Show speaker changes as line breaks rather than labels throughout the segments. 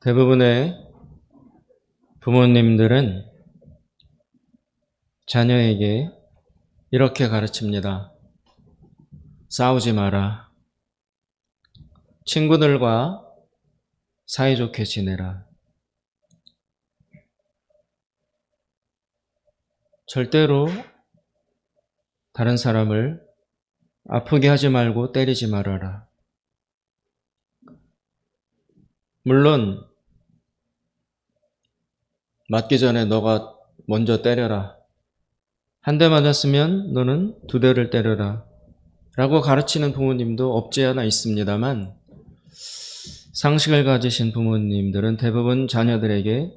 대부분의 부모님들은 자녀에게 이렇게 가르칩니다. 싸우지 마라. 친구들과 사이좋게 지내라. 절대로 다른 사람을 아프게 하지 말고 때리지 말아라. 물론 맞기 전에 너가 먼저 때려라. 한 대 맞았으면 너는 두 대를 때려라. 라고 가르치는 부모님도 없지 않아 있습니다만 상식을 가지신 부모님들은 대부분 자녀들에게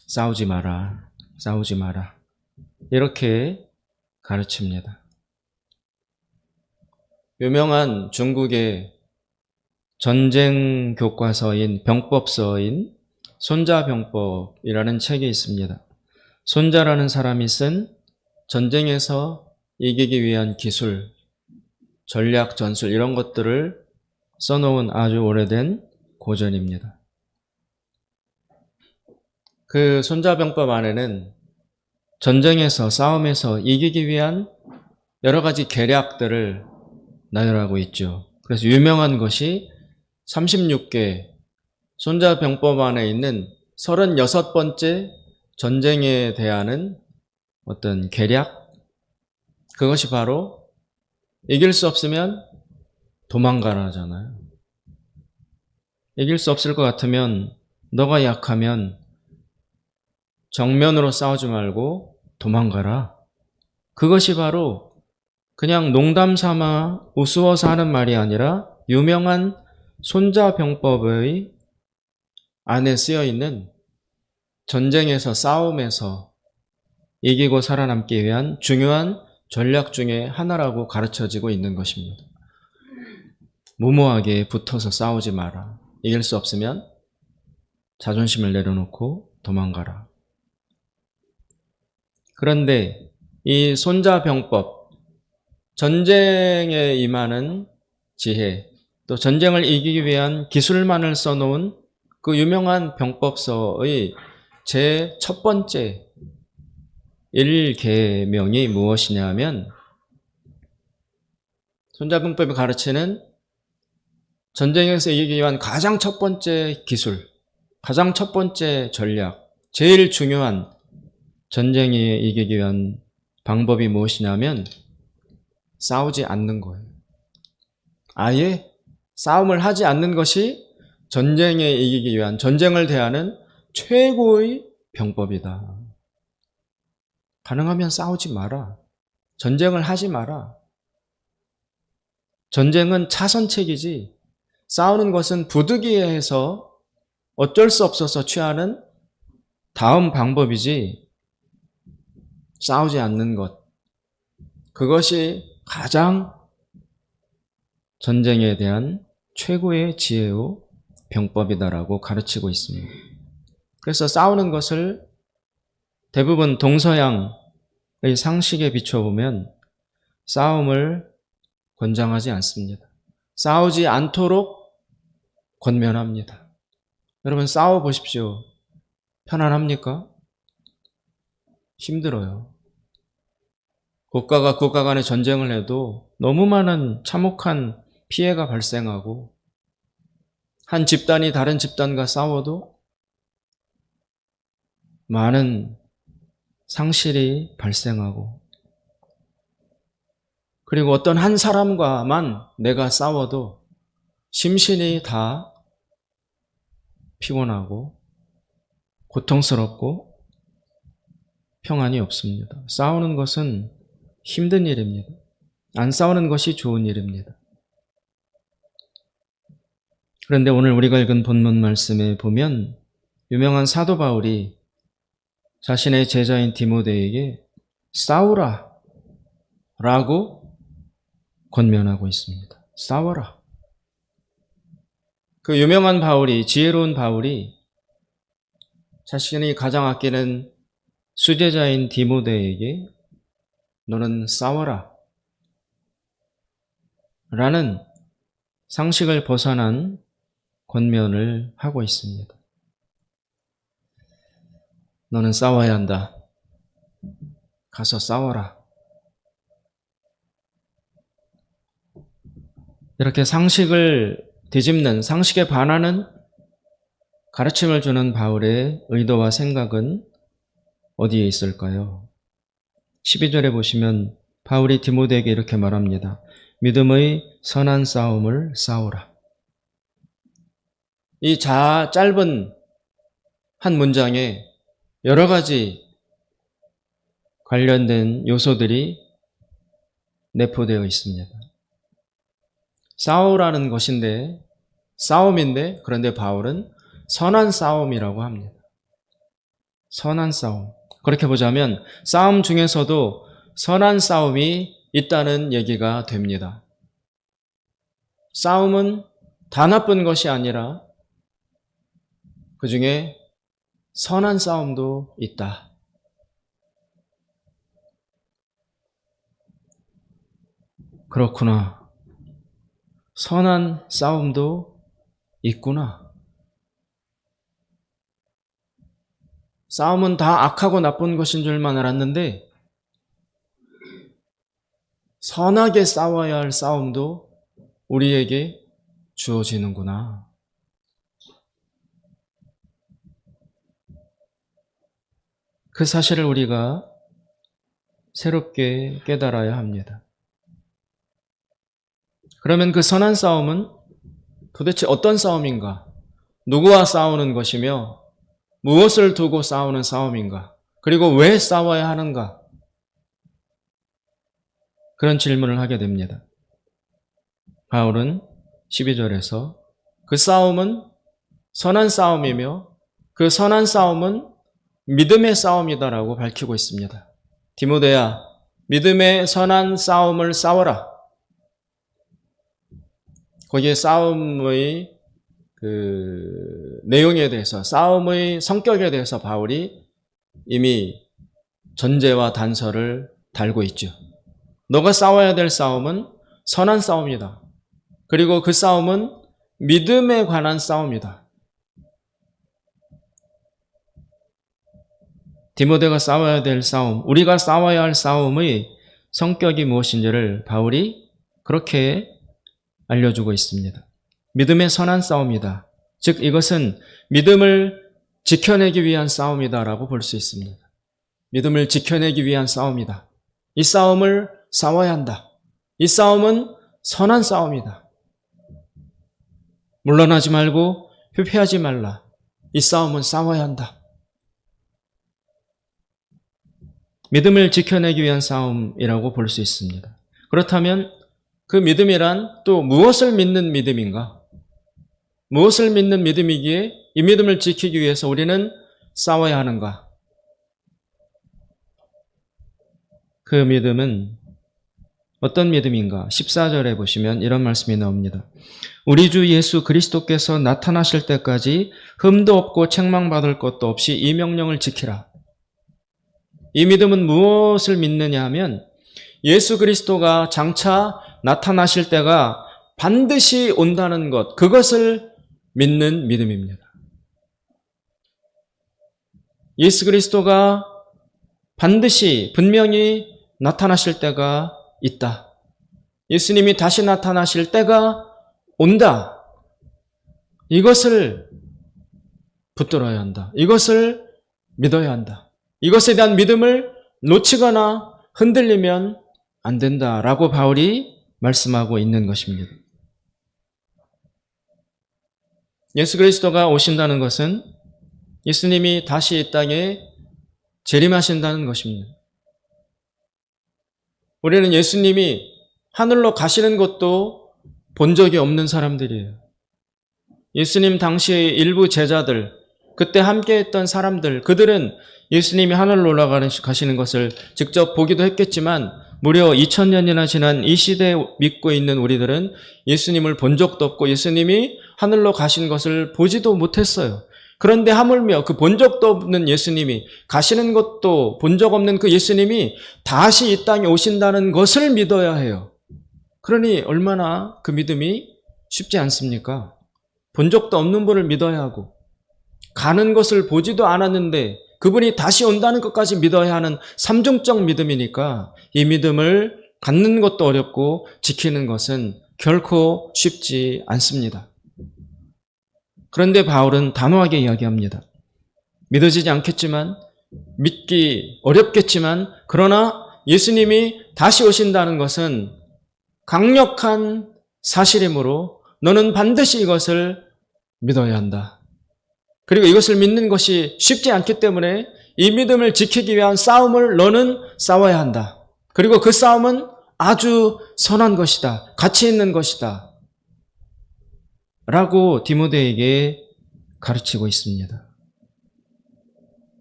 싸우지 마라. 싸우지 마라. 이렇게 가르칩니다. 유명한 중국의 전쟁 교과서인 병법서인 손자병법이라는 책이 있습니다. 손자라는 사람이 쓴 전쟁에서 이기기 위한 기술, 전략, 전술 이런 것들을 써놓은 아주 오래된 고전입니다. 그 손자병법 안에는 전쟁에서, 싸움에서 이기기 위한 여러 가지 계략들을 나열하고 있죠. 그래서 유명한 것이 36개 손자병법 안에 있는 36번째 전쟁에 대한 어떤 계략, 그것이 바로 이길 수 없으면 도망가라잖아요. 이길 수 없을 것 같으면 너가 약하면 정면으로 싸우지 말고 도망가라. 그것이 바로 그냥 농담 삼아 우스워서 하는 말이 아니라 유명한 손자병법의 안에 쓰여 있는 전쟁에서 싸움에서 이기고 살아남기 위한 중요한 전략 중에 하나라고 가르쳐지고 있는 것입니다. 무모하게 붙어서 싸우지 마라. 이길 수 없으면 자존심을 내려놓고 도망가라. 그런데 이 손자병법, 전쟁에 임하는 지혜, 또 전쟁을 이기기 위한 기술만을 써놓은 그 유명한 병법서의 제 첫 번째 1계명이 무엇이냐 하면 손자병법이 가르치는 전쟁에서 이기기 위한 가장 첫 번째 기술, 가장 첫 번째 전략, 제일 중요한 전쟁에 이기기 위한 방법이 무엇이냐면 싸우지 않는 거예요. 아예 싸움을 하지 않는 것이 전쟁에 이기기 위한, 전쟁을 대하는 최고의 병법이다. 가능하면 싸우지 마라. 전쟁을 하지 마라. 전쟁은 차선책이지 싸우는 것은 부득이해서 어쩔 수 없어서 취하는 다음 방법이지 싸우지 않는 것. 그것이 가장 전쟁에 대한 최고의 지혜요 병법이다라고 가르치고 있습니다. 그래서 싸우는 것을 대부분 동서양의 상식에 비춰보면 싸움을 권장하지 않습니다. 싸우지 않도록 권면합니다. 여러분 싸워보십시오. 편안합니까? 힘들어요. 국가가 국가 간에 전쟁을 해도 너무 많은 참혹한 피해가 발생하고 한 집단이 다른 집단과 싸워도 많은 상실이 발생하고 그리고 어떤 한 사람과만 내가 싸워도 심신이 다 피곤하고 고통스럽고 평안이 없습니다. 싸우는 것은 힘든 일입니다. 안 싸우는 것이 좋은 일입니다. 그런데 오늘 우리가 읽은 본문 말씀에 보면 유명한 사도 바울이 자신의 제자인 디모데에게 싸우라 라고 권면하고 있습니다. 싸워라. 그 유명한 바울이, 지혜로운 바울이 자신이 가장 아끼는 수제자인 디모데에게 너는 싸워라 라는 상식을 벗어난 권면을 하고 있습니다. 너는 싸워야 한다. 가서 싸워라. 이렇게 상식을 뒤집는, 상식에 반하는 가르침을 주는 바울의 의도와 생각은 어디에 있을까요? 12절에 보시면 바울이 디모데에게 이렇게 말합니다. 믿음의 선한 싸움을 싸우라. 이 짧은 한 문장에 여러 가지 관련된 요소들이 내포되어 있습니다. 싸우라는 것인데, 싸움인데, 그런데 바울은 선한 싸움이라고 합니다. 선한 싸움. 그렇게 보자면 싸움 중에서도 선한 싸움이 있다는 얘기가 됩니다. 싸움은 다 나쁜 것이 아니라 그 중에 선한 싸움도 있다. 그렇구나. 선한 싸움도 있구나. 싸움은 다 악하고 나쁜 것인 줄만 알았는데 선하게 싸워야 할 싸움도 우리에게 주어지는구나. 그 사실을 우리가 새롭게 깨달아야 합니다. 그러면 그 선한 싸움은 도대체 어떤 싸움인가? 누구와 싸우는 것이며 무엇을 두고 싸우는 싸움인가? 그리고 왜 싸워야 하는가? 그런 질문을 하게 됩니다. 바울은 12절에서 그 싸움은 선한 싸움이며 그 선한 싸움은 믿음의 싸움이다라고 밝히고 있습니다. 디모데야, 믿음의 선한 싸움을 싸워라. 거기에 싸움의 내용에 대해서, 싸움의 성격에 대해서 바울이 이미 전제와 단서를 달고 있죠. 너가 싸워야 될 싸움은 선한 싸움이다. 그리고 그 싸움은 믿음에 관한 싸움이다. 디모데가 싸워야 될 싸움, 우리가 싸워야 할 싸움의 성격이 무엇인지를 바울이 그렇게 알려주고 있습니다. 믿음의 선한 싸움이다. 즉 이것은 믿음을 지켜내기 위한 싸움이다라고 볼 수 있습니다. 믿음을 지켜내기 위한 싸움이다. 이 싸움을 싸워야 한다. 이 싸움은 선한 싸움이다. 물러나지 말고 회피하지 말라. 이 싸움은 싸워야 한다. 믿음을 지켜내기 위한 싸움이라고 볼 수 있습니다. 그렇다면 그 믿음이란 또 무엇을 믿는 믿음인가? 무엇을 믿는 믿음이기에 이 믿음을 지키기 위해서 우리는 싸워야 하는가? 그 믿음은 어떤 믿음인가? 14절에 보시면 이런 말씀이 나옵니다. 우리 주 예수 그리스도께서 나타나실 때까지 흠도 없고 책망받을 것도 없이 이 명령을 지키라. 이 믿음은 무엇을 믿느냐 하면 예수 그리스도가 장차 나타나실 때가 반드시 온다는 것, 그것을 믿는 믿음입니다. 예수 그리스도가 반드시 분명히 나타나실 때가 있다. 예수님이 다시 나타나실 때가 온다. 이것을 붙들어야 한다. 이것을 믿어야 한다. 이것에 대한 믿음을 놓치거나 흔들리면 안 된다라고 바울이 말씀하고 있는 것입니다. 예수 그리스도가 오신다는 것은 예수님이 다시 이 땅에 재림하신다는 것입니다. 우리는 예수님이 하늘로 가시는 것도 본 적이 없는 사람들이에요. 예수님 당시의 일부 제자들, 그때 함께했던 사람들, 그들은 예수님이 하늘로 올라가시는 것을 직접 보기도 했겠지만 무려 2000년이나 지난 이 시대에 믿고 있는 우리들은 예수님을 본 적도 없고 예수님이 하늘로 가신 것을 보지도 못했어요. 그런데 하물며 그 본 적도 없는 예수님이, 가시는 것도 본 적 없는 그 예수님이 다시 이 땅에 오신다는 것을 믿어야 해요. 그러니 얼마나 그 믿음이 쉽지 않습니까? 본 적도 없는 분을 믿어야 하고 가는 것을 보지도 않았는데 그분이 다시 온다는 것까지 믿어야 하는 삼중적 믿음이니까 이 믿음을 갖는 것도 어렵고 지키는 것은 결코 쉽지 않습니다. 그런데 바울은 단호하게 이야기합니다. 믿어지지 않겠지만, 믿기 어렵겠지만, 그러나 예수님이 다시 오신다는 것은 강력한 사실이므로 너는 반드시 이것을 믿어야 한다. 그리고 이것을 믿는 것이 쉽지 않기 때문에 이 믿음을 지키기 위한 싸움을 너는 싸워야 한다. 그리고 그 싸움은 아주 선한 것이다. 가치 있는 것이다. 라고 디모데에게 가르치고 있습니다.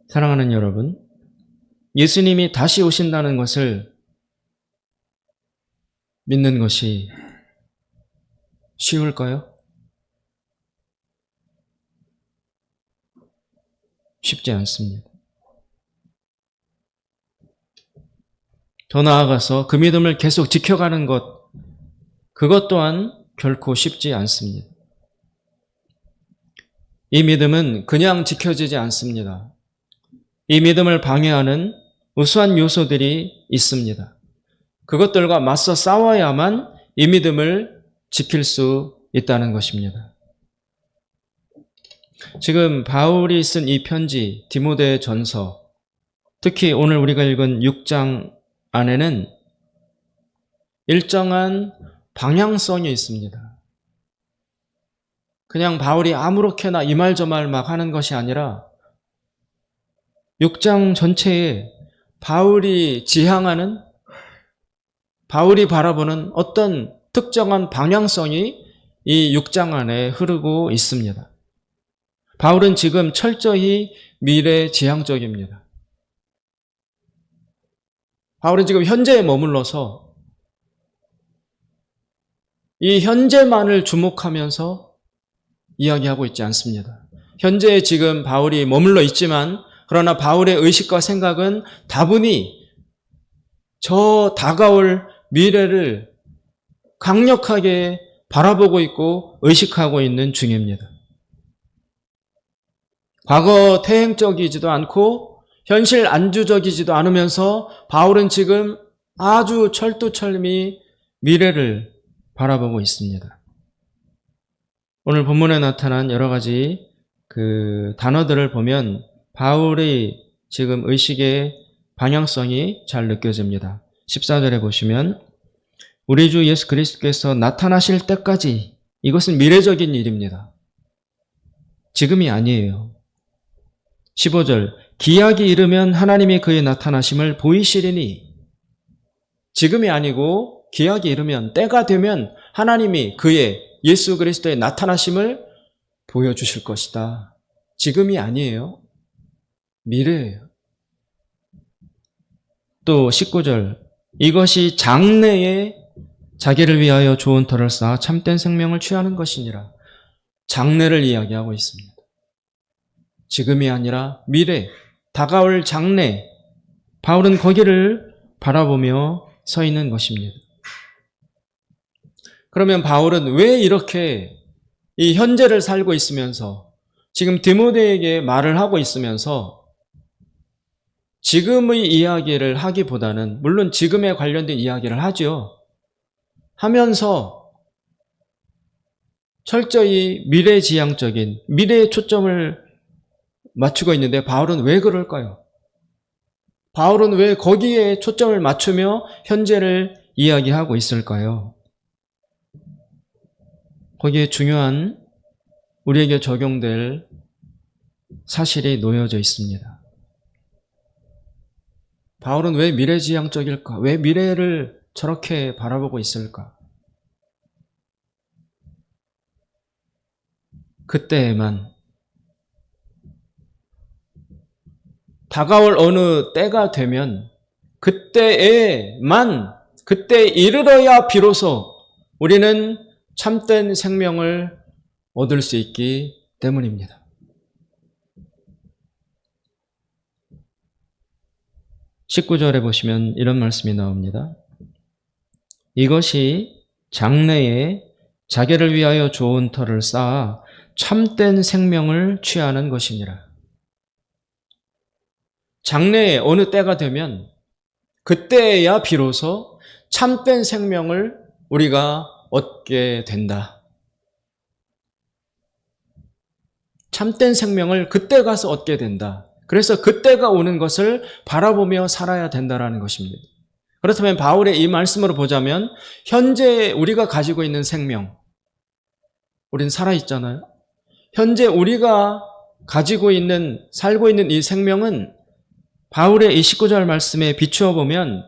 사랑하는 여러분, 예수님이 다시 오신다는 것을 믿는 것이 쉬울까요? 쉽지 않습니다. 더 나아가서 그 믿음을 계속 지켜가는 것, 그것 또한 결코 쉽지 않습니다. 이 믿음은 그냥 지켜지지 않습니다. 이 믿음을 방해하는 우수한 요소들이 있습니다. 그것들과 맞서 싸워야만 이 믿음을 지킬 수 있다는 것입니다. 지금 바울이 쓴 이 편지, 디모데 전서, 특히 오늘 우리가 읽은 6장 안에는 일정한 방향성이 있습니다. 그냥 바울이 아무렇게나 이 말 저 말 막 하는 것이 아니라 6장 전체에 바울이 지향하는, 바울이 바라보는 어떤 특정한 방향성이 이 6장 안에 흐르고 있습니다. 바울은 지금 철저히 미래지향적입니다. 바울은 지금 현재에 머물러서 이 현재만을 주목하면서 이야기하고 있지 않습니다. 현재에 지금 바울이 머물러 있지만 그러나 바울의 의식과 생각은 다분히 저 다가올 미래를 강력하게 바라보고 있고 의식하고 있는 중입니다. 과거 태행적이지도 않고 현실 안주적이지도 않으면서 바울은 지금 아주 철두철미 미래를 바라보고 있습니다. 오늘 본문에 나타난 여러 가지 그 단어들을 보면 바울의 지금 의식의 방향성이 잘 느껴집니다. 14절에 보시면 우리 주 예수 그리스도께서 나타나실 때까지, 이것은 미래적인 일입니다. 지금이 아니에요. 15절, 기약이 이르면 하나님이 그의 나타나심을 보이시리니, 지금이 아니고 기약이 이르면, 때가 되면 하나님이 그의 예수 그리스도의 나타나심을 보여주실 것이다. 지금이 아니에요. 미래예요. 또 19절, 이것이 장래에 자기를 위하여 좋은 터를 쌓아 참된 생명을 취하는 것이니라. 장래를 이야기하고 있습니다. 지금이 아니라 미래, 다가올 장래, 바울은 거기를 바라보며 서 있는 것입니다. 그러면 바울은 왜 이렇게 이 현재를 살고 있으면서 지금 디모데에게 말을 하고 있으면서 지금의 이야기를 하기보다는, 물론 지금에 관련된 이야기를 하죠. 하면서 철저히 미래지향적인, 미래에 초점을 맞추고 있는데 바울은 왜 그럴까요? 바울은 왜 거기에 초점을 맞추며 현재를 이야기하고 있을까요? 거기에 중요한 우리에게 적용될 사실이 놓여져 있습니다. 바울은 왜 미래지향적일까? 왜 미래를 저렇게 바라보고 있을까? 그때에만, 다가올 어느 때가 되면 그때에만, 그때 이르러야 비로소 우리는 참된 생명을 얻을 수 있기 때문입니다. (19절에) 보시면 이런 말씀이 나옵니다. 이것이 장래에 자기를 위하여 좋은 터를 쌓아 참된 생명을 취하는 것이니라. 장래에 어느 때가 되면 그때야 비로소 참된 생명을 우리가 얻게 된다. 참된 생명을 그때 가서 얻게 된다. 그래서 그때가 오는 것을 바라보며 살아야 된다는 것입니다. 그렇다면 바울의 이 말씀으로 보자면 현재 우리가 가지고 있는 생명, 우린 살아있잖아요. 현재 우리가 가지고 있는, 살고 있는 이 생명은 바울의 이 19절 말씀에 비추어 보면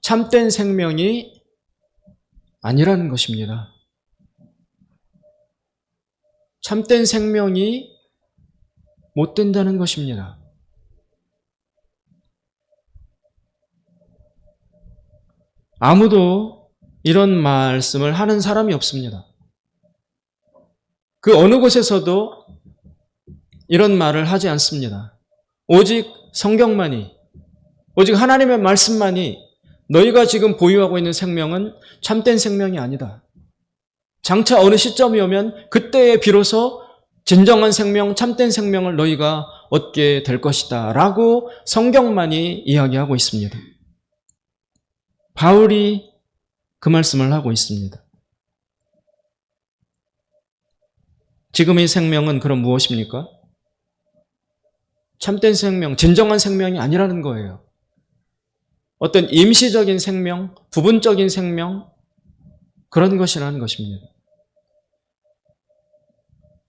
참된 생명이 아니라는 것입니다. 참된 생명이 못 된다는 것입니다. 아무도 이런 말씀을 하는 사람이 없습니다. 그 어느 곳에서도 이런 말을 하지 않습니다. 오직 성경만이, 오직 하나님의 말씀만이 너희가 지금 보유하고 있는 생명은 참된 생명이 아니다. 장차 어느 시점이 오면 그때에 비로소 진정한 생명, 참된 생명을 너희가 얻게 될 것이다 라고 성경만이 이야기하고 있습니다. 바울이 그 말씀을 하고 있습니다. 지금의 생명은 그럼 무엇입니까? 참된 생명, 진정한 생명이 아니라는 거예요. 어떤 임시적인 생명, 부분적인 생명, 그런 것이라는 것입니다.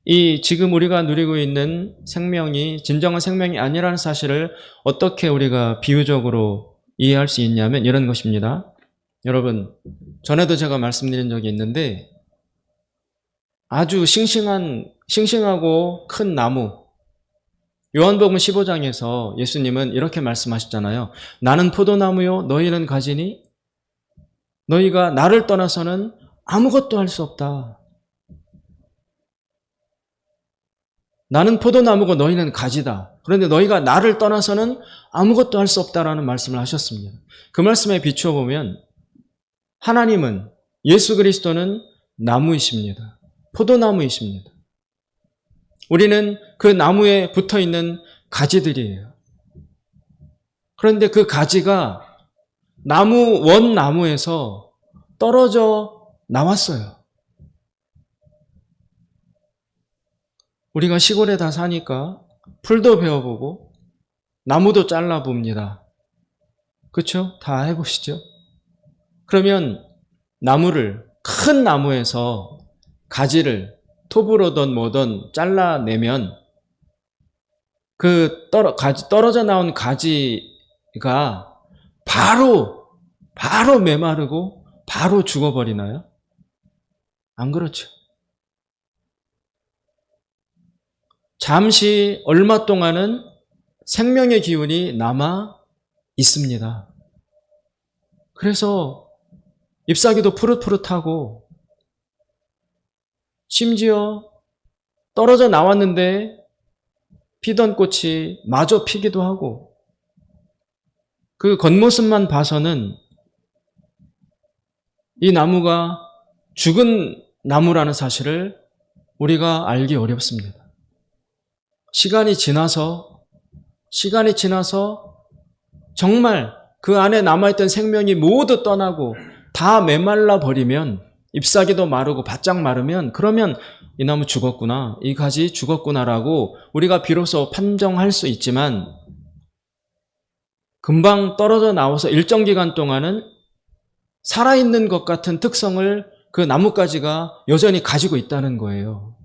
이 지금 우리가 누리고 있는 생명이 진정한 생명이 아니라는 사실을 어떻게 우리가 비유적으로 이해할 수 있냐면 이런 것입니다. 여러분, 전에도 제가 말씀드린 적이 있는데 아주 싱싱하고 큰 나무, 요한복음 15장에서 예수님은 이렇게 말씀하셨잖아요. 나는 포도나무요, 너희는 가지니 너희가 나를 떠나서는 아무것도 할 수 없다. 나는 포도나무고 너희는 가지다. 그런데 너희가 나를 떠나서는 아무것도 할 수 없다라는 말씀을 하셨습니다. 그 말씀에 비추어 보면 하나님은, 예수 그리스도는 나무이십니다. 포도나무이십니다. 우리는 그 나무에 붙어 있는 가지들이에요. 그런데 그 가지가 원나무에서 떨어져 나왔어요. 우리가 시골에 다 사니까 풀도 베어보고 나무도 잘라봅니다. 그렇죠? 다 해보시죠. 그러면 큰 나무에서 가지를 톱으로든 뭐든 잘라내면 그 떨어져 나온 가지가 바로 메마르고 바로 죽어버리나요? 안 그렇죠. 잠시 얼마 동안은 생명의 기운이 남아 있습니다. 그래서 잎사귀도 푸릇푸릇하고 심지어 떨어져 나왔는데 피던 꽃이 마저 피기도 하고 그 겉모습만 봐서는 이 나무가 죽은 나무라는 사실을 우리가 알기 어렵습니다. 시간이 지나서 정말 그 안에 남아있던 생명이 모두 떠나고 다 메말라 버리면 잎사귀도 마르고 바짝 마르면 그러면 이 나무 죽었구나, 이 가지 죽었구나라고 우리가 비로소 판정할 수 있지만 금방 떨어져 나와서 일정 기간 동안은 살아있는 것 같은 특성을 그 나뭇가지가 여전히 가지고 있다는 거예요.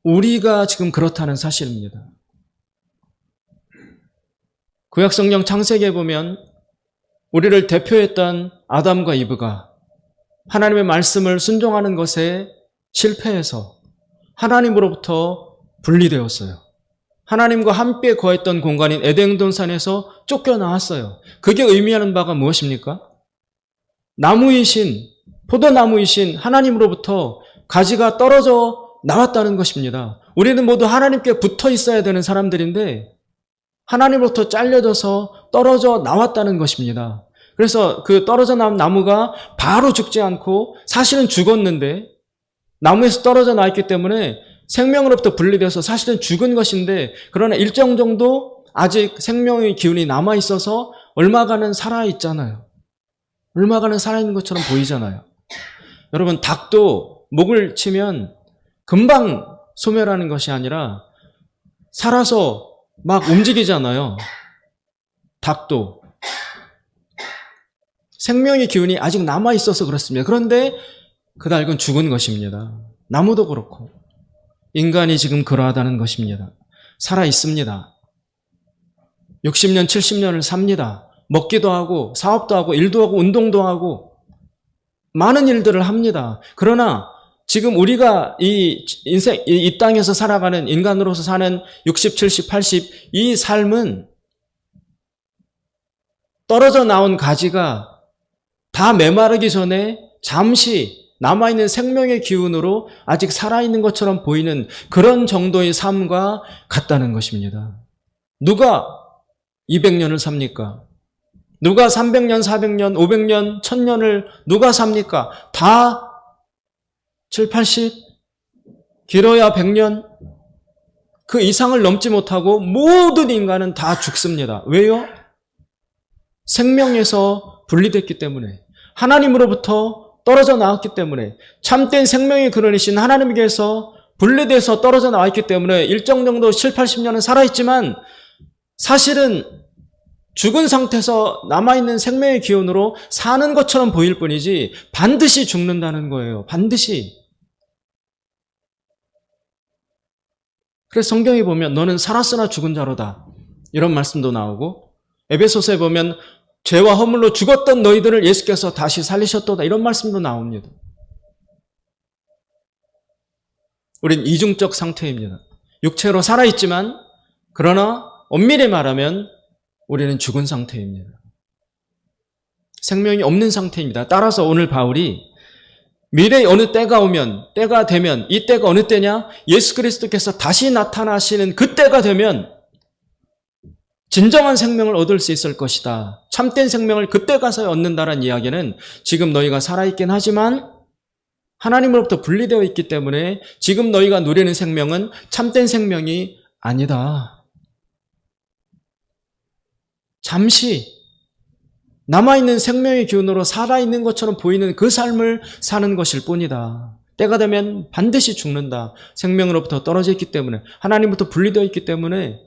우리가 지금 그렇다는 사실입니다. 구약성경 창세기에 보면 우리를 대표했던 아담과 이브가 하나님의 말씀을 순종하는 것에 실패해서 하나님으로부터 분리되었어요. 하나님과 함께 거했던 공간인 에덴 동산에서 쫓겨나왔어요. 그게 의미하는 바가 무엇입니까? 포도나무이신 하나님으로부터 가지가 떨어져 나왔다는 것입니다. 우리는 모두 하나님께 붙어 있어야 되는 사람들인데 하나님으로부터 잘려져서 떨어져 나왔다는 것입니다. 그래서 그 떨어져 나온 나무가 바로 죽지 않고 사실은 죽었는데 나무에서 떨어져 나와 있기 때문에 생명으로부터 분리돼서 사실은 죽은 것인데, 그러나 일정 정도 아직 생명의 기운이 남아 있어서 얼마간은 살아 있잖아요. 얼마간은 살아있는 것처럼 보이잖아요. 여러분, 닭도 목을 치면 금방 소멸하는 것이 아니라 살아서 막 움직이잖아요. 닭도. 생명의 기운이 아직 남아있어서 그렇습니다. 그런데 그 닭은 죽은 것입니다. 나무도 그렇고 인간이 지금 그러하다는 것입니다. 살아있습니다. 60년, 70년을 삽니다. 먹기도 하고 사업도 하고 일도 하고 운동도 하고 많은 일들을 합니다. 그러나 지금 우리가 이 인생, 이 땅에서 살아가는 인간으로서 사는 60, 70, 80 이 삶은 떨어져 나온 가지가 다 메마르기 전에 잠시 남아있는 생명의 기운으로 아직 살아있는 것처럼 보이는 그런 정도의 삶과 같다는 것입니다. 누가 200년을 삽니까? 누가 300년, 400년, 500년, 1000년을 누가 삽니까? 다 7, 80? 길어야 100년? 그 이상을 넘지 못하고 모든 인간은 다 죽습니다. 왜요? 생명에서 분리됐기 때문에, 하나님으로부터 떨어져 나왔기 때문에, 참된 생명의 근원이신 하나님께서 분리돼서 떨어져 나왔기 때문에 일정 정도 7, 80년은 살아있지만 사실은 죽은 상태에서 남아있는 생명의 기운으로 사는 것처럼 보일 뿐이지 반드시 죽는다는 거예요. 반드시. 그래서 성경에 보면 너는 살았으나 죽은 자로다, 이런 말씀도 나오고, 에베소서에 보면 죄와 허물로 죽었던 너희들을 예수께서 다시 살리셨도다, 이런 말씀도 나옵니다. 우린 이중적 상태입니다. 육체로 살아있지만 그러나 엄밀히 말하면 우리는 죽은 상태입니다. 생명이 없는 상태입니다. 따라서 오늘 바울이 미래의 어느 때가 오면, 때가 되면, 이 때가 어느 때냐? 예수 그리스도께서 다시 나타나시는 그 때가 되면 진정한 생명을 얻을 수 있을 것이다. 참된 생명을 그때 가서 얻는다는 이야기는 지금 너희가 살아있긴 하지만 하나님으로부터 분리되어 있기 때문에 지금 너희가 누리는 생명은 참된 생명이 아니다. 잠시 남아있는 생명의 기운으로 살아있는 것처럼 보이는 그 삶을 사는 것일 뿐이다. 때가 되면 반드시 죽는다. 생명으로부터 떨어져 있기 때문에, 하나님부터 분리되어 있기 때문에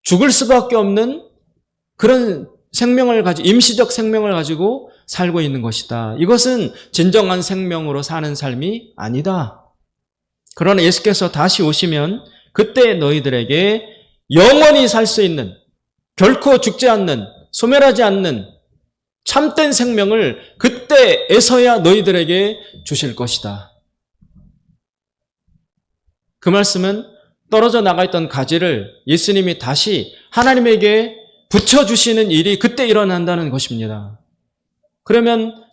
죽을 수밖에 없는 그런 생명을 가지고, 임시적 생명을 가지고 살고 있는 것이다. 이것은 진정한 생명으로 사는 삶이 아니다. 그러나 예수께서 다시 오시면 그때 너희들에게 영원히 살 수 있는, 결코 죽지 않는, 소멸하지 않는 참된 생명을 그때에서야 너희들에게 주실 것이다. 그 말씀은 떨어져 나가 있던 가지를 예수님이 다시 하나님에게 붙여주시는 일이 그때 일어난다는 것입니다. 그러면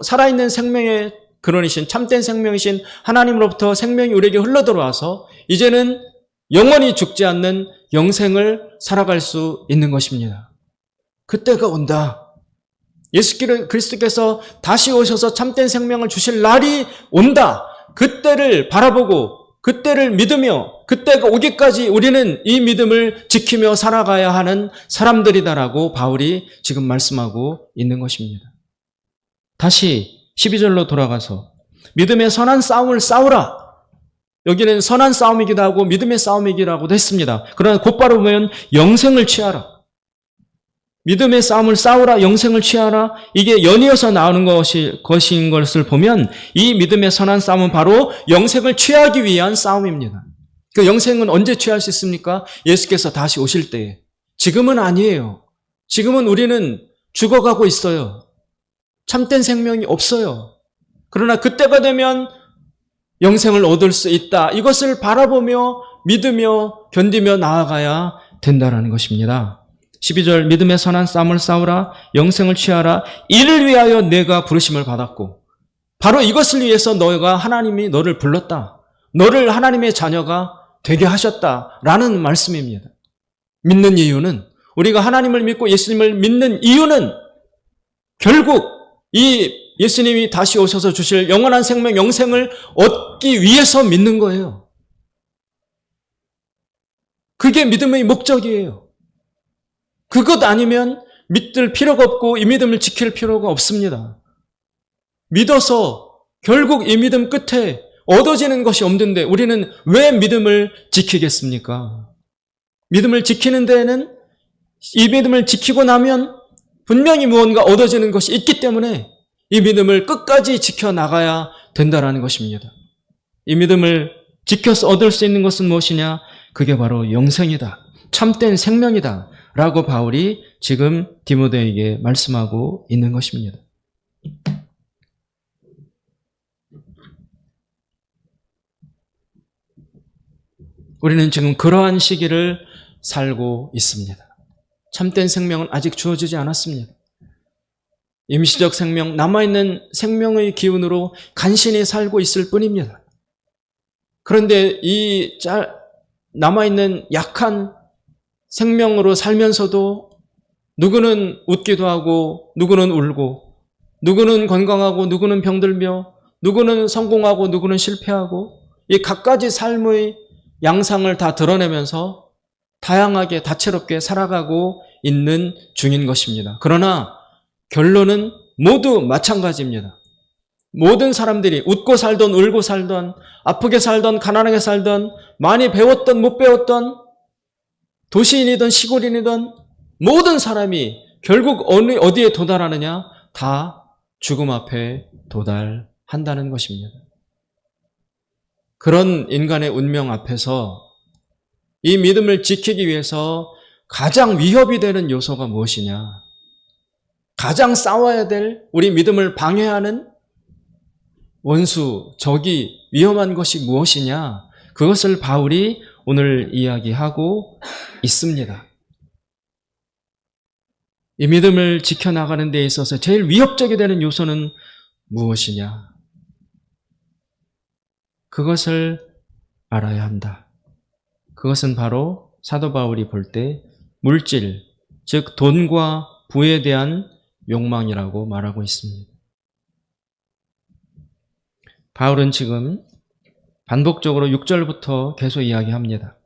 살아있는 생명의 근원이신, 참된 생명이신 하나님으로부터 생명이 우리에게 흘러들어와서 이제는 영원히 죽지 않는 영생을 살아갈 수 있는 것입니다. 그때가 온다. 예수 그리스도께서 다시 오셔서 참된 생명을 주실 날이 온다. 그때를 바라보고 그때를 믿으며 그때가 오기까지 우리는 이 믿음을 지키며 살아가야 하는 사람들이다라고 바울이 지금 말씀하고 있는 것입니다. 다시 12절로 돌아가서 믿음의 선한 싸움을 싸우라. 여기는 선한 싸움이기도 하고 믿음의 싸움이기도 했습니다. 그러나 곧바로 보면 영생을 취하라. 믿음의 싸움을 싸우라, 영생을 취하라. 이게 연이어서 나오는 것인 것을 보면 이 믿음의 선한 싸움은 바로 영생을 취하기 위한 싸움입니다. 그 영생은 언제 취할 수 있습니까? 예수께서 다시 오실 때에. 지금은 아니에요. 지금은 우리는 죽어가고 있어요. 참된 생명이 없어요. 그러나 그때가 되면 영생을 얻을 수 있다. 이것을 바라보며 믿으며 견디며 나아가야 된다는 것입니다. 12절 믿음의 선한 싸움을 싸우라, 영생을 취하라. 이를 위하여 내가 부르심을 받았고, 바로 이것을 위해서 하나님이 너를 불렀다. 너를 하나님의 자녀가 되게 하셨다라는 말씀입니다. 믿는 이유는, 우리가 하나님을 믿고 예수님을 믿는 이유는 결국 이 예수님이 다시 오셔서 주실 영원한 생명, 영생을 얻기 위해서 믿는 거예요. 그게 믿음의 목적이에요. 그것 아니면 믿을 필요가 없고 이 믿음을 지킬 필요가 없습니다. 믿어서 결국 이 믿음 끝에 얻어지는 것이 없는데 우리는 왜 믿음을 지키겠습니까? 믿음을 지키는 데에는 이 믿음을 지키고 나면 분명히 무언가 얻어지는 것이 있기 때문에 이 믿음을 끝까지 지켜나가야 된다는 것입니다. 이 믿음을 지켜서 얻을 수 있는 것은 무엇이냐? 그게 바로 영생이다. 참된 생명이다. 라고 바울이 지금 디모데에게 말씀하고 있는 것입니다. 우리는 지금 그러한 시기를 살고 있습니다. 참된 생명은 아직 주어지지 않았습니다. 임시적 생명, 남아있는 생명의 기운으로 간신히 살고 있을 뿐입니다. 그런데 이 남아있는 약한 생명으로 살면서도 누구는 웃기도 하고 누구는 울고 누구는 건강하고 누구는 병들며 누구는 성공하고 누구는 실패하고 이 각가지 삶의 양상을 다 드러내면서 다양하게 다채롭게 살아가고 있는 중인 것입니다. 그러나 결론은 모두 마찬가지입니다. 모든 사람들이 웃고 살던 울고 살던 아프게 살던 가난하게 살던 많이 배웠던 못 배웠던 도시인이든 시골인이든 모든 사람이 결국 어디에 도달하느냐? 다 죽음 앞에 도달한다는 것입니다. 그런 인간의 운명 앞에서 이 믿음을 지키기 위해서 가장 위협이 되는 요소가 무엇이냐? 가장 싸워야 될 우리 믿음을 방해하는 원수, 적이 위험한 것이 무엇이냐? 그것을 바울이 오늘 이야기하고 있습니다. 이 믿음을 지켜나가는 데 있어서 제일 위협적이 되는 요소는 무엇이냐? 그것을 알아야 한다. 그것은 바로 사도 바울이 볼 때 물질, 즉 돈과 부에 대한 욕망이라고 말하고 있습니다. 바울은 지금 반복적으로 6절부터 계속 이야기합니다.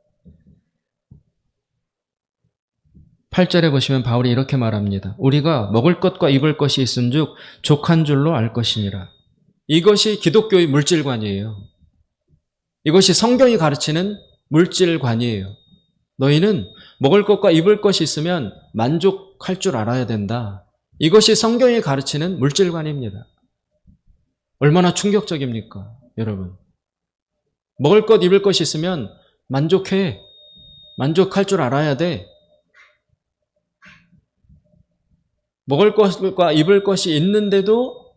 8절에 보시면 바울이 이렇게 말합니다. 우리가 먹을 것과 입을 것이 있은즉 족한 줄로 알 것이니라. 이것이 기독교의 물질관이에요. 이것이 성경이 가르치는 물질관이에요. 너희는 먹을 것과 입을 것이 있으면 만족할 줄 알아야 된다. 이것이 성경이 가르치는 물질관입니다. 얼마나 충격적입니까, 여러분? 먹을 것, 입을 것이 있으면 만족해. 만족할 줄 알아야 돼. 먹을 것과 입을 것이 있는데도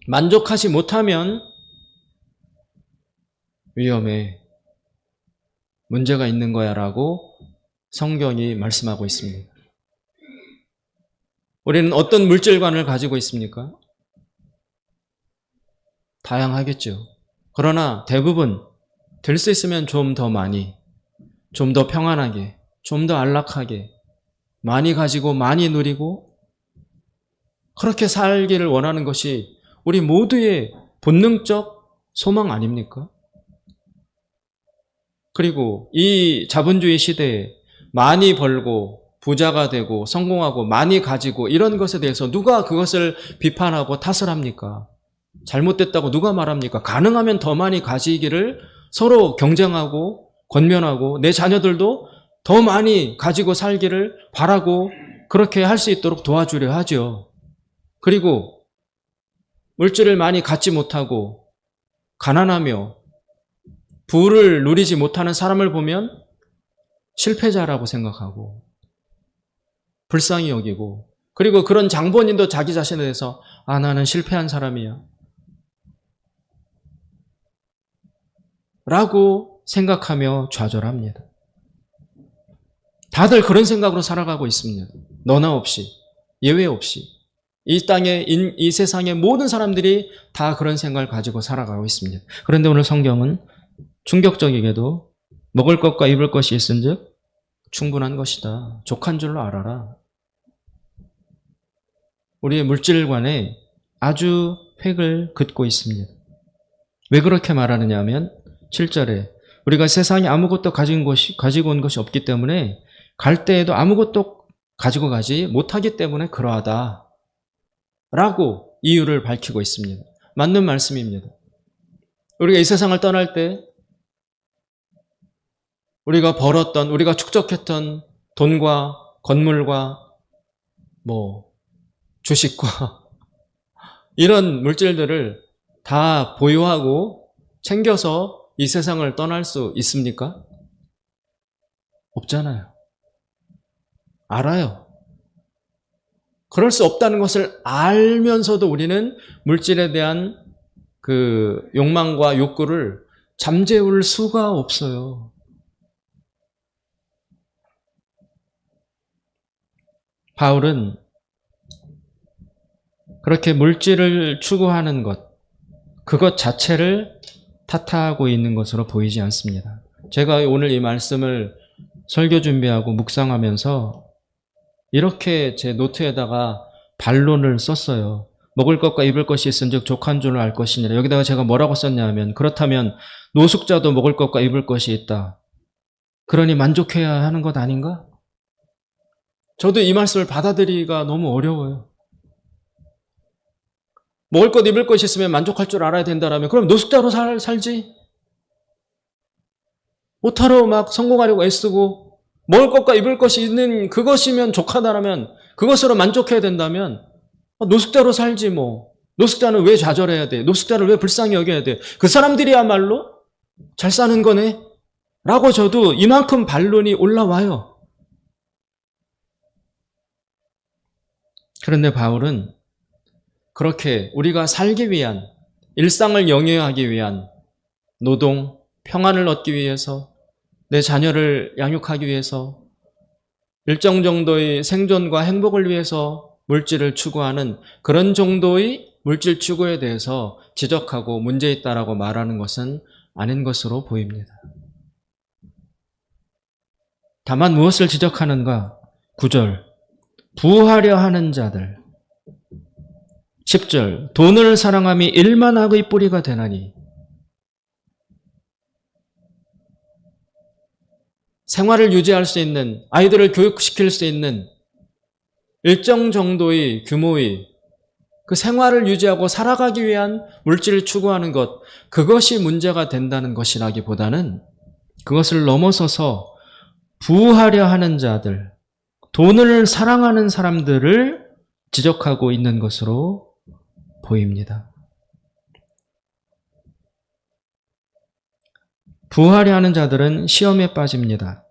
만족하지 못하면 위험해. 문제가 있는 거야 라고 성경이 말씀하고 있습니다. 우리는 어떤 물질관을 가지고 있습니까? 다양하겠죠. 그러나 대부분 될 수 있으면 좀 더 많이, 좀 더 평안하게, 좀 더 안락하게, 많이 가지고 많이 누리고 그렇게 살기를 원하는 것이 우리 모두의 본능적 소망 아닙니까? 그리고 이 자본주의 시대에 많이 벌고 부자가 되고 성공하고 많이 가지고 이런 것에 대해서 누가 그것을 비판하고 탓을 합니까? 잘못됐다고 누가 말합니까? 가능하면 더 많이 가지기를 서로 경쟁하고 권면하고 내 자녀들도 더 많이 가지고 살기를 바라고 그렇게 할 수 있도록 도와주려 하죠. 그리고 물질을 많이 갖지 못하고 가난하며 부를 누리지 못하는 사람을 보면 실패자라고 생각하고 불쌍히 여기고 그리고 그런 장본인도 자기 자신에 대해서 나는 실패한 사람이야 라고 생각하며 좌절합니다. 다들 그런 생각으로 살아가고 있습니다. 너나 없이, 예외 없이. 이 땅에, 이 세상의 모든 사람들이 다 그런 생각을 가지고 살아가고 있습니다. 그런데 오늘 성경은 충격적이게도 먹을 것과 입을 것이 있은즉 충분한 것이다. 족한 줄로 알아라. 우리의 물질관에 아주 획을 긋고 있습니다. 왜 그렇게 말하느냐 하면 7절에 우리가 세상에 아무것도 가지고 온 것이 없기 때문에 갈 때에도 아무것도 가지고 가지 못하기 때문에 그러하다 라고 이유를 밝히고 있습니다. 맞는 말씀입니다. 우리가 이 세상을 떠날 때 우리가 벌었던, 우리가 축적했던 돈과 건물과 주식과 이런 물질들을 다 보유하고 챙겨서 이 세상을 떠날 수 있습니까? 없잖아요. 알아요. 그럴 수 없다는 것을 알면서도 우리는 물질에 대한 그 욕망과 욕구를 잠재울 수가 없어요. 바울은 그렇게 물질을 추구하는 것, 그것 자체를 탓하고 있는 것으로 보이지 않습니다. 제가 오늘 이 말씀을 설교 준비하고 묵상하면서 이렇게 제 노트에다가 반론을 썼어요. 먹을 것과 입을 것이 있은즉 족한 줄을 알 것이니라. 여기다가 제가 뭐라고 썼냐 하면 그렇다면 노숙자도 먹을 것과 입을 것이 있다. 그러니 만족해야 하는 것 아닌가? 저도 이 말씀을 받아들이기가 너무 어려워요. 먹을 것 입을 것이 있으면 만족할 줄 알아야 된다라면 그럼 노숙자로 살지? 오타로 막 성공하려고 애쓰고 먹을 것과 입을 것이 있는 그것이면 족하다라면 그것으로 만족해야 된다면 노숙자로 살지 뭐. 노숙자는 왜 좌절해야 돼? 노숙자를 왜 불쌍히 여겨야 돼? 그 사람들이야말로 잘 사는 거네? 라고 저도 이만큼 반론이 올라와요. 그런데 바울은 그렇게 우리가 살기 위한, 일상을 영위하기 위한 노동, 평안을 얻기 위해서, 내 자녀를 양육하기 위해서, 일정 정도의 생존과 행복을 위해서 물질을 추구하는 그런 정도의 물질 추구에 대해서 지적하고 문제있다라고 말하는 것은 아닌 것으로 보입니다. 다만 무엇을 지적하는가? 9절, 부하려 하는 자들. 10절, 돈을 사랑함이 일만 악의 뿌리가 되나니. 생활을 유지할 수 있는, 아이들을 교육시킬 수 있는 일정 정도의 규모의 그 생활을 유지하고 살아가기 위한 물질을 추구하는 것, 그것이 문제가 된다는 것이라기보다는 그것을 넘어서서 부하려 하는 자들, 돈을 사랑하는 사람들을 지적하고 있는 것으로 보입니다. 부하려 하는 자들은 시험에 빠집니다.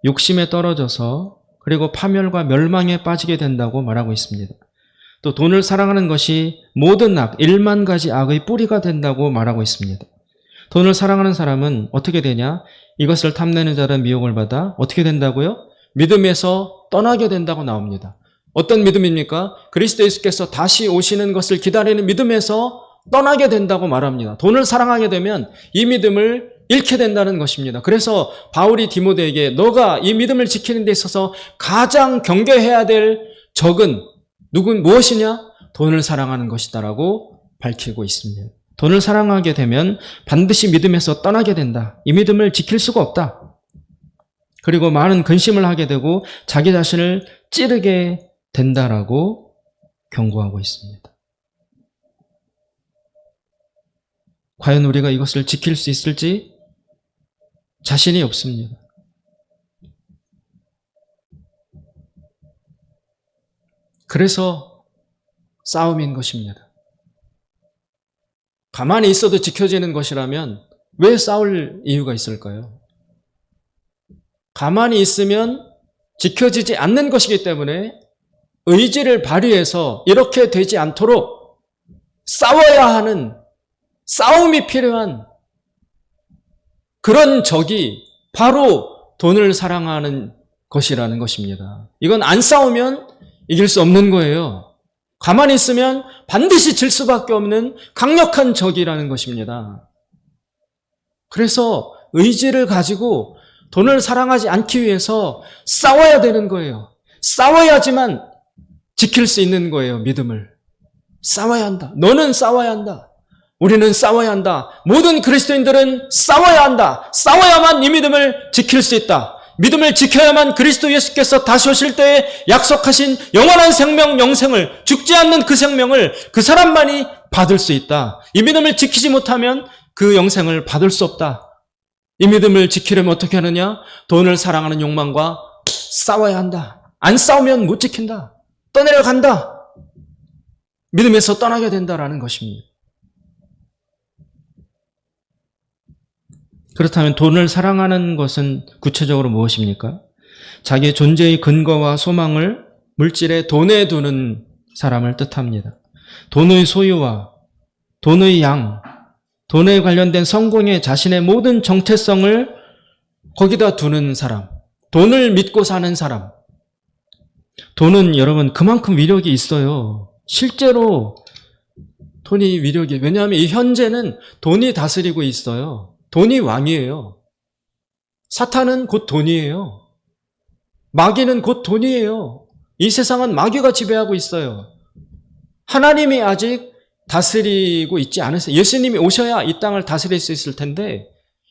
욕심에 떨어져서 그리고 파멸과 멸망에 빠지게 된다고 말하고 있습니다. 또 돈을 사랑하는 것이 모든 악, 1만 가지 악의 뿌리가 된다고 말하고 있습니다. 돈을 사랑하는 사람은 어떻게 되냐? 이것을 탐내는 자는 미혹을 받아 어떻게 된다고요? 믿음에서 떠나게 된다고 나옵니다. 어떤 믿음입니까? 그리스도 예수께서 다시 오시는 것을 기다리는 믿음에서 떠나게 된다고 말합니다. 돈을 사랑하게 되면 이 믿음을 잃게 된다는 것입니다. 그래서 바울이 디모데에게 너가 이 믿음을 지키는 데 있어서 가장 경계해야 될 적은 무엇이냐? 돈을 사랑하는 것이다라고 밝히고 있습니다. 돈을 사랑하게 되면 반드시 믿음에서 떠나게 된다. 이 믿음을 지킬 수가 없다. 그리고 많은 근심을 하게 되고 자기 자신을 찌르게 된다라고 경고하고 있습니다. 과연 우리가 이것을 지킬 수 있을지 자신이 없습니다. 그래서 싸움인 것입니다. 가만히 있어도 지켜지는 것이라면 왜 싸울 이유가 있을까요? 가만히 있으면 지켜지지 않는 것이기 때문에 의지를 발휘해서 이렇게 되지 않도록 싸워야 하는, 싸움이 필요한 그런 적이 바로 돈을 사랑하는 것이라는 것입니다. 이건 안 싸우면 이길 수 없는 거예요. 가만히 있으면 반드시 질 수밖에 없는 강력한 적이라는 것입니다. 그래서 의지를 가지고 돈을 사랑하지 않기 위해서 싸워야 되는 거예요. 싸워야지만 지킬 수 있는 거예요, 믿음을. 싸워야 한다. 너는 싸워야 한다. 우리는 싸워야 한다. 모든 그리스도인들은 싸워야 한다. 싸워야만 이 믿음을 지킬 수 있다. 믿음을 지켜야만 그리스도 예수께서 다시 오실 때에 약속하신 영원한 생명, 영생을, 죽지 않는 그 생명을 그 사람만이 받을 수 있다. 이 믿음을 지키지 못하면 그 영생을 받을 수 없다. 이 믿음을 지키려면 어떻게 하느냐? 돈을 사랑하는 욕망과 싸워야 한다. 안 싸우면 못 지킨다. 떠내려간다. 믿음에서 떠나게 된다라는 것입니다. 그렇다면 돈을 사랑하는 것은 구체적으로 무엇입니까? 자기의 존재의 근거와 소망을 물질의 돈에 두는 사람을 뜻합니다. 돈의 소유와 돈의 양, 돈에 관련된 성공에 자신의 모든 정체성을 거기다 두는 사람, 돈을 믿고 사는 사람. 돈은 여러분 그만큼 위력이 있어요. 실제로 돈이 위력이, 왜냐하면 이 현재는 돈이 다스리고 있어요. 돈이 왕이에요. 사탄은 곧 돈이에요. 마귀는 곧 돈이에요. 이 세상은 마귀가 지배하고 있어요. 하나님이 아직 다스리고 있지 않으세요. 예수님이 오셔야 이 땅을 다스릴 수 있을 텐데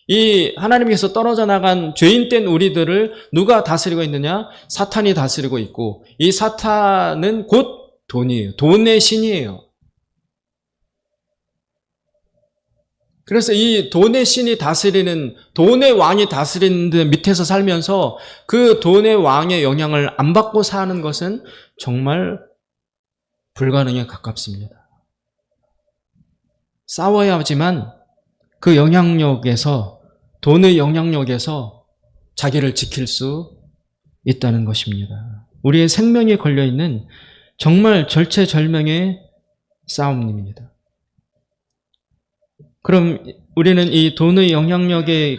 이 하나님께서 떨어져 나간 죄인된 우리들을 누가 다스리고 있느냐? 사탄이 다스리고 있고 이 사탄은 곧 돈이에요. 돈의 신이에요. 그래서 이 돈의 신이 다스리는, 돈의 왕이 다스리는 데 밑에서 살면서 그 돈의 왕의 영향을 안 받고 사는 것은 정말 불가능에 가깝습니다. 싸워야 하지만 그 영향력에서, 돈의 영향력에서 자기를 지킬 수 있다는 것입니다. 우리의 생명이 걸려있는 정말 절체절명의 싸움입니다. 그럼 우리는 이 돈의 영향력에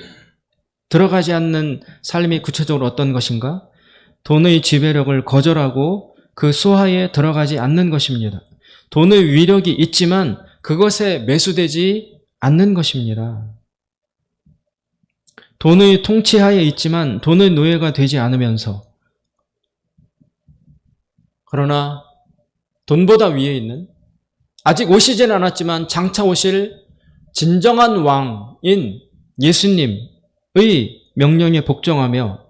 들어가지 않는 삶이 구체적으로 어떤 것인가? 돈의 지배력을 거절하고 그 수하에 들어가지 않는 것입니다. 돈의 위력이 있지만 그것에 매수되지 않는 것입니다. 돈의 통치하에 있지만 돈의 노예가 되지 않으면서, 그러나 돈보다 위에 있는, 아직 오시진 않았지만 장차 오실 진정한 왕인 예수님의 명령에 복종하며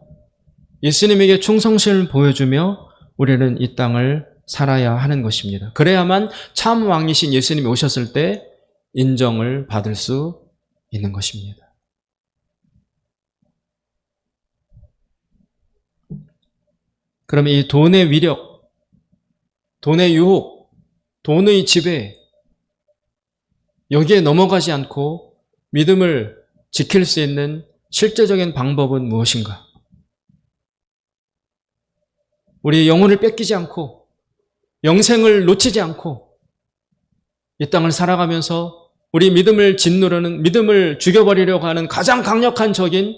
예수님에게 충성심을 보여주며 우리는 이 땅을 살아야 하는 것입니다. 그래야만 참 왕이신 예수님이 오셨을 때 인정을 받을 수 있는 것입니다. 그럼 이 돈의 위력, 돈의 유혹, 돈의 지배, 여기에 넘어가지 않고 믿음을 지킬 수 있는 실제적인 방법은 무엇인가? 우리의 영혼을 뺏기지 않고 영생을 놓치지 않고 이 땅을 살아가면서 우리 믿음을 짓누르는, 믿음을 죽여버리려고 하는 가장 강력한 적인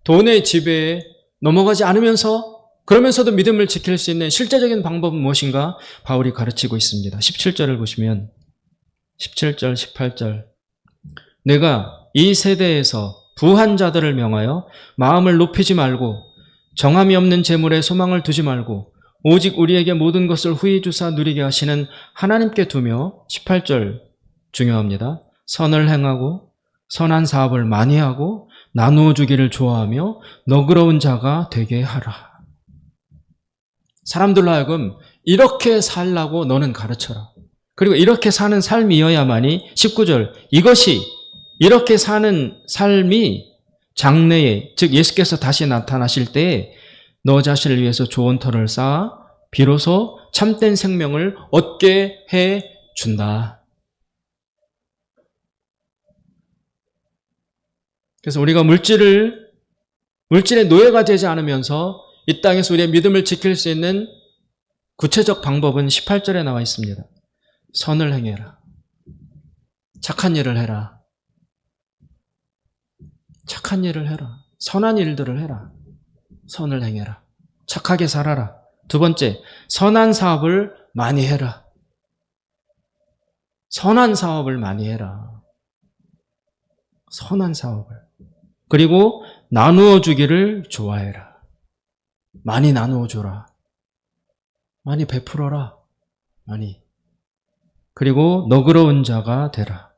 돈의 지배에 넘어가지 않으면서, 그러면서도 믿음을 지킬 수 있는 실제적인 방법은 무엇인가? 바울이 가르치고 있습니다. 17절을 보시면 17절, 18절. 내가 이 세대에서 부한 자들을 명하여 마음을 높이지 말고 정함이 없는 재물에 소망을 두지 말고 오직 우리에게 모든 것을 후히 주사 누리게 하시는 하나님께 두며, 18절 중요합니다. 선을 행하고 선한 사업을 많이 하고 나누어 주기를 좋아하며 너그러운 자가 되게 하라. 사람들로 하여금 이렇게 살라고 너는 가르쳐라. 그리고 이렇게 사는 삶이어야만이, 19절, 이것이, 이렇게 사는 삶이 장래에, 즉 예수께서 다시 나타나실 때에 너 자신을 위해서 좋은 터를 쌓아 비로소 참된 생명을 얻게 해준다. 그래서 우리가 물질의 노예가 되지 않으면서 이 땅에서 우리의 믿음을 지킬 수 있는 구체적 방법은 18절에 나와 있습니다. 선을 행해라. 착한 일을 해라. 착한 일을 해라. 선한 일들을 해라. 선을 행해라. 착하게 살아라. 두 번째, 선한 사업을 많이 해라. 선한 사업을 많이 해라. 선한 사업을. 그리고 나누어 주기를 좋아해라. 많이 나누어 줘라. 많이 베풀어라. 많이. 그리고 너그러운 자가 되라.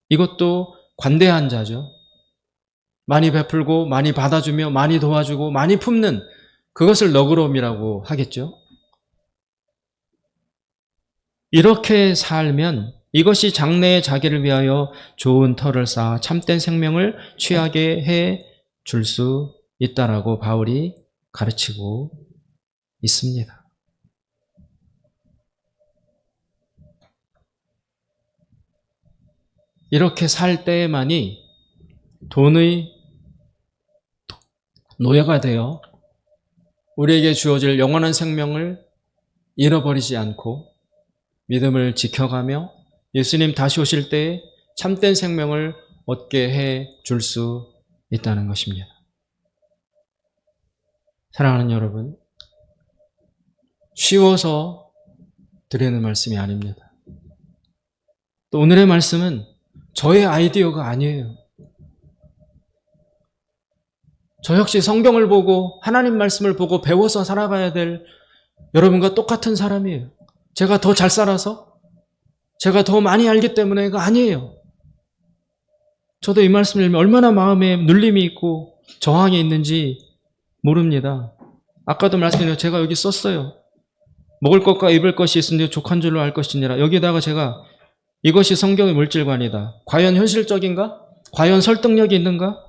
이것도 관대한 자죠. 많이 베풀고 많이 받아주며 많이 도와주고 많이 품는 그것을 너그러움이라고 하겠죠. 이렇게 살면 이것이 장래의 자기를 위하여 좋은 터를 쌓아 참된 생명을 취하게 해 줄 수 있다라고 바울이 가르치고 있습니다. 이렇게 살 때에만이 돈의 노예가 되어 우리에게 주어질 영원한 생명을 잃어버리지 않고 믿음을 지켜가며 예수님 다시 오실 때에 참된 생명을 얻게 해 줄 수 있다는 것입니다. 사랑하는 여러분, 쉬워서 드리는 말씀이 아닙니다. 또 오늘의 말씀은 저의 아이디어가 아니에요. 저 역시 성경을 보고 하나님 말씀을 보고 배워서 살아가야 될 여러분과 똑같은 사람이에요. 제가 더 잘 살아서 제가 더 많이 알기 때문에가 아니에요. 저도 이 말씀을 읽으면 얼마나 마음에 눌림이 있고 저항이 있는지 모릅니다. 아까도 말씀드렸는데 제가 여기 썼어요. 먹을 것과 입을 것이 있으니 족한 줄로 알 것이니라. 여기다가 제가 이것이 성경의 물질관이다. 과연 현실적인가? 과연 설득력이 있는가?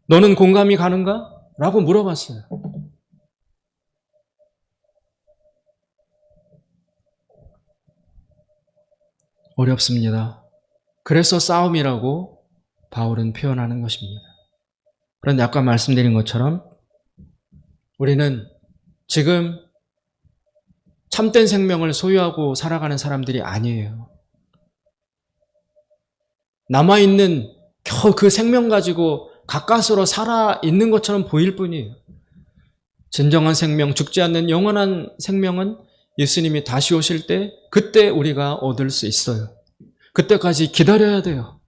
너는 공감이 가는가? 라고 물어봤어요. 어렵습니다. 그래서 싸움이라고 바울은 표현하는 것입니다. 그런데 아까 말씀드린 것처럼 우리는 지금 참된 생명을 소유하고 살아가는 사람들이 아니에요. 남아있는 겨우 그 생명 가지고 가까스로 살아있는 것처럼 보일 뿐이에요. 진정한 생명, 죽지 않는 영원한 생명은 예수님이 다시 오실 때 그때 우리가 얻을 수 있어요. 그때까지 기다려야 돼요.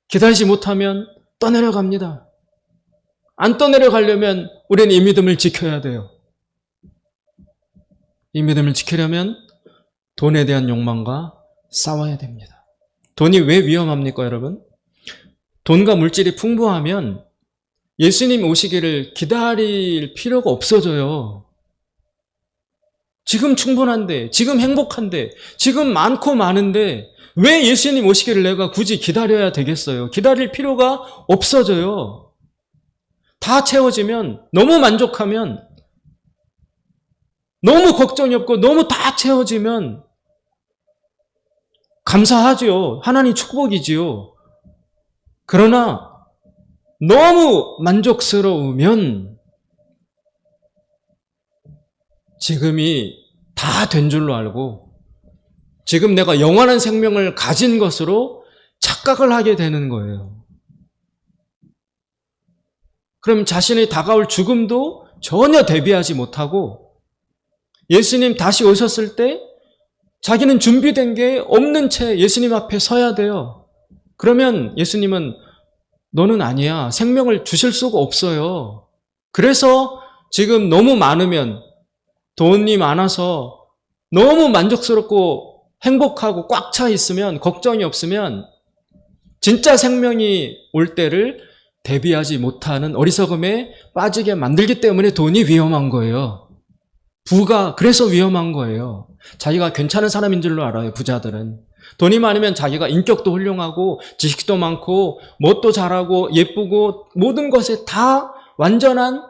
기다리지 못하면 떠내려갑니다. 안 떠내려가려면 우리는 이 믿음을 지켜야 돼요. 이 믿음을 지키려면 돈에 대한 욕망과 싸워야 됩니다. 돈이 왜 위험합니까, 여러분? 돈과 물질이 풍부하면 예수님 오시기를 기다릴 필요가 없어져요. 지금 충분한데, 지금 행복한데, 지금 많고 많은데 왜 예수님 오시기를 내가 굳이 기다려야 되겠어요? 기다릴 필요가 없어져요. 다 채워지면, 너무 만족하면, 너무 걱정이 없고 너무 다 채워지면 감사하죠. 하나님 축복이지요. 그러나 너무 만족스러우면 지금이 다 된 줄로 알고 지금 내가 영원한 생명을 가진 것으로 착각을 하게 되는 거예요. 그럼 자신의 다가올 죽음도 전혀 대비하지 못하고 예수님 다시 오셨을 때 자기는 준비된 게 없는 채 예수님 앞에 서야 돼요. 그러면 예수님은 너는 아니야. 생명을 주실 수가 없어요. 그래서 지금 너무 많으면 돈이 많아서 너무 만족스럽고 행복하고 꽉 차 있으면 걱정이 없으면 진짜 생명이 올 때를 대비하지 못하는 어리석음에 빠지게 만들기 때문에 돈이 위험한 거예요. 부가 그래서 위험한 거예요. 자기가 괜찮은 사람인 줄로 알아요, 부자들은. 돈이 많으면 자기가 인격도 훌륭하고 지식도 많고 뭣도 잘하고 예쁘고 모든 것에 다 완전한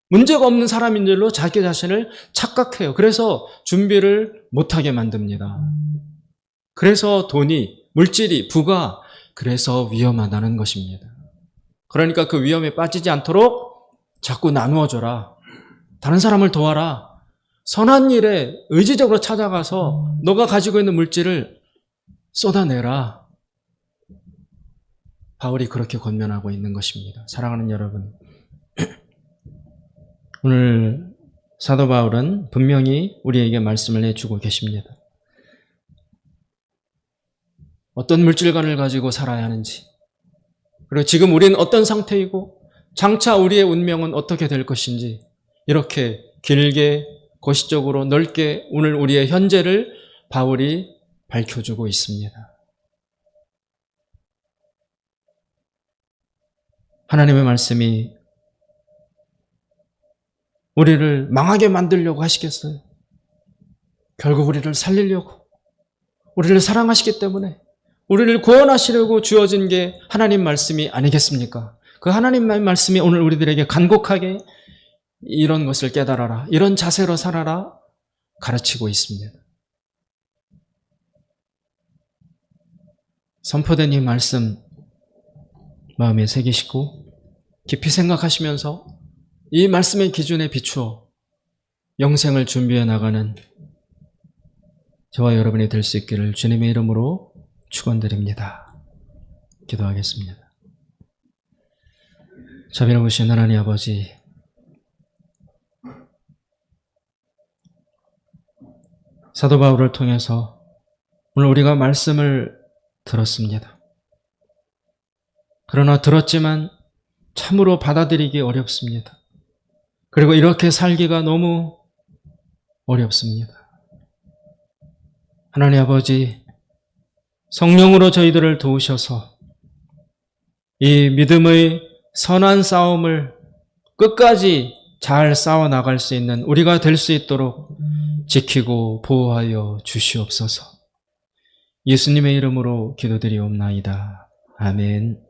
문제가 없는 사람인 줄로 자기 자신을 착각해요. 그래서 준비를 못하게 만듭니다. 그래서 돈이, 물질이, 부가 그래서 위험하다는 것입니다. 그러니까 그 위험에 빠지지 않도록 자꾸 나누어줘라. 다른 사람을 도와라. 선한 일에 의지적으로 찾아가서 너가 가지고 있는 물질을 쏟아내라. 바울이 그렇게 권면하고 있는 것입니다. 사랑하는 여러분, 오늘 사도 바울은 분명히 우리에게 말씀을 해주고 계십니다. 어떤 물질관을 가지고 살아야 하는지, 그리고 지금 우리는 어떤 상태이고 장차 우리의 운명은 어떻게 될 것인지 이렇게 길게 거시적으로 넓게 오늘 우리의 현재를 바울이 밝혀주고 있습니다. 하나님의 말씀이 우리를 망하게 만들려고 하시겠어요? 결국 우리를 살리려고, 우리를 사랑하시기 때문에 우리를 구원하시려고 주어진 게 하나님 말씀이 아니겠습니까? 그 하나님의 말씀이 오늘 우리들에게 간곡하게 이런 것을 깨달아라, 이런 자세로 살아라 가르치고 있습니다. 선포된 이 말씀 마음에 새기시고 깊이 생각하시면서 이 말씀의 기준에 비추어 영생을 준비해 나가는 저와 여러분이 될 수 있기를 주님의 이름으로 축원드립니다. 기도하겠습니다. 자비로우신 하나님 아버지, 사도 바울을 통해서 오늘 우리가 말씀을 들었습니다. 그러나 들었지만 참으로 받아들이기 어렵습니다. 그리고 이렇게 살기가 너무 어렵습니다. 하나님 아버지, 성령으로 저희들을 도우셔서 이 믿음의 선한 싸움을 끝까지 잘 싸워 나갈 수 있는 우리가 될 수 있도록 지키고 보호하여 주시옵소서. 예수님의 이름으로 기도드리옵나이다. 아멘.